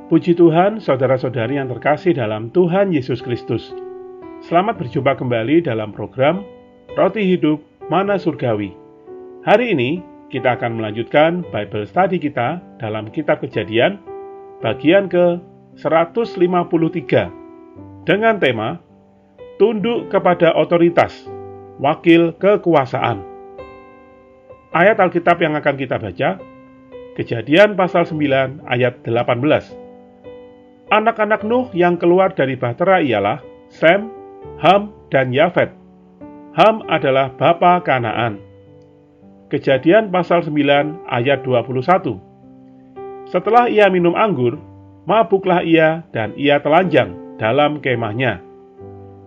Puji Tuhan, saudara-saudari yang terkasih dalam Tuhan Yesus Kristus. Selamat berjumpa kembali dalam program Roti Hidup Mana Surgawi. Hari ini kita akan melanjutkan Bible Study kita dalam Kitab Kejadian, bagian ke-153, dengan tema Tunduk kepada Otoritas, Wakil Kekuasaan. Ayat Alkitab yang akan kita baca, Kejadian pasal 9 ayat 18. Anak-anak Nuh yang keluar dari bahtera ialah Sem, Ham, dan Yafet. Ham adalah bapa Kanaan. Kejadian pasal 9 ayat 21. Setelah ia minum anggur, mabuklah ia dan ia telanjang dalam kemahnya.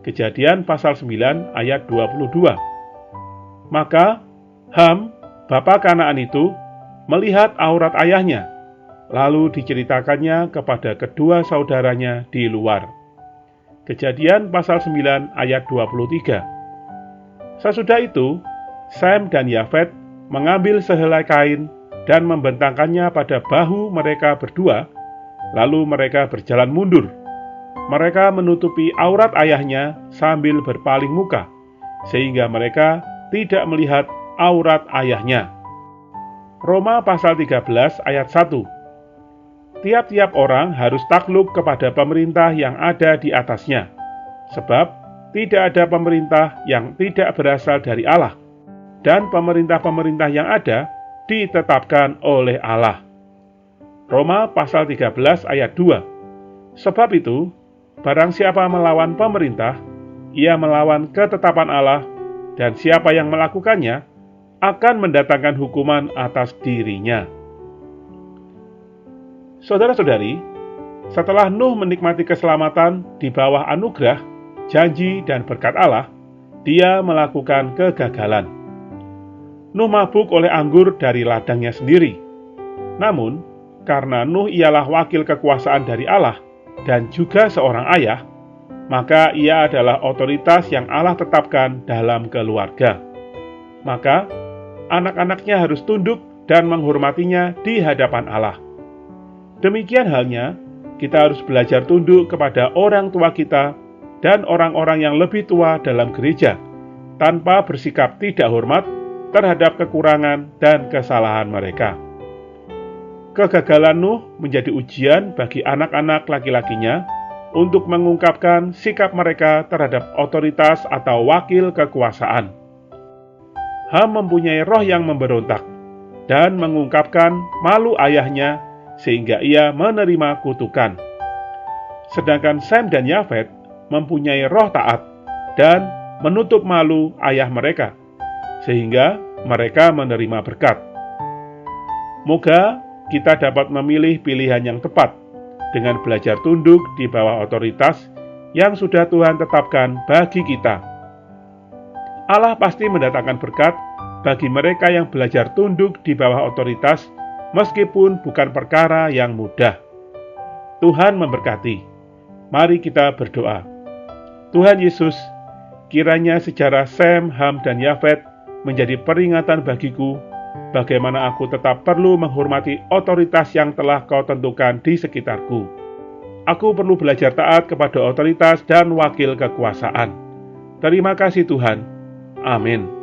Kejadian pasal 9 ayat 22. Maka Ham, bapa Kanaan itu, melihat aurat ayahnya, lalu diceritakannya kepada kedua saudaranya di luar. Kejadian pasal 9 ayat 23. Sesudah itu, Sem dan Yafet mengambil sehelai kain dan membentangkannya pada bahu mereka berdua, lalu mereka berjalan mundur. Mereka menutupi aurat ayahnya sambil berpaling muka, sehingga mereka tidak melihat aurat ayahnya. Roma pasal 13 ayat 1. Tiap-tiap orang harus takluk kepada pemerintah yang ada di atasnya, sebab tidak ada pemerintah yang tidak berasal dari Allah, dan pemerintah-pemerintah yang ada ditetapkan oleh Allah. Roma pasal 13 ayat 2. Sebab itu, barang siapa melawan pemerintah, ia melawan ketetapan Allah, dan siapa yang melakukannya akan mendatangkan hukuman atas dirinya. Saudara-saudari, setelah Nuh menikmati keselamatan di bawah anugerah, janji, dan berkat Allah, dia melakukan kegagalan. Nuh mabuk oleh anggur dari ladangnya sendiri. Namun, karena Nuh ialah wakil kekuasaan dari Allah dan juga seorang ayah, maka ia adalah otoritas yang Allah tetapkan dalam keluarga. Maka, anak-anaknya harus tunduk dan menghormatinya di hadapan Allah. Demikian halnya, kita harus belajar tunduk kepada orang tua kita dan orang-orang yang lebih tua dalam gereja, tanpa bersikap tidak hormat terhadap kekurangan dan kesalahan mereka. Kegagalan Nuh menjadi ujian bagi anak-anak laki-lakinya untuk mengungkapkan sikap mereka terhadap otoritas atau wakil kekuasaan. Ham mempunyai roh yang memberontak dan mengungkapkan malu ayahnya sehingga ia menerima kutukan. Sedangkan Sem dan Yafet mempunyai roh taat dan menutup malu ayah mereka, sehingga mereka menerima berkat. Moga kita dapat memilih pilihan yang tepat dengan belajar tunduk di bawah otoritas yang sudah Tuhan tetapkan bagi kita. Allah pasti mendatangkan berkat bagi mereka yang belajar tunduk di bawah otoritas, meskipun bukan perkara yang mudah. Tuhan memberkati. Mari kita berdoa. Tuhan Yesus, kiranya sejarah Sem, Ham, dan Yafet menjadi peringatan bagiku bagaimana aku tetap perlu menghormati otoritas yang telah Kau tentukan di sekitarku. Aku perlu belajar taat kepada otoritas dan wakil kekuasaan. Terima kasih Tuhan. Amin.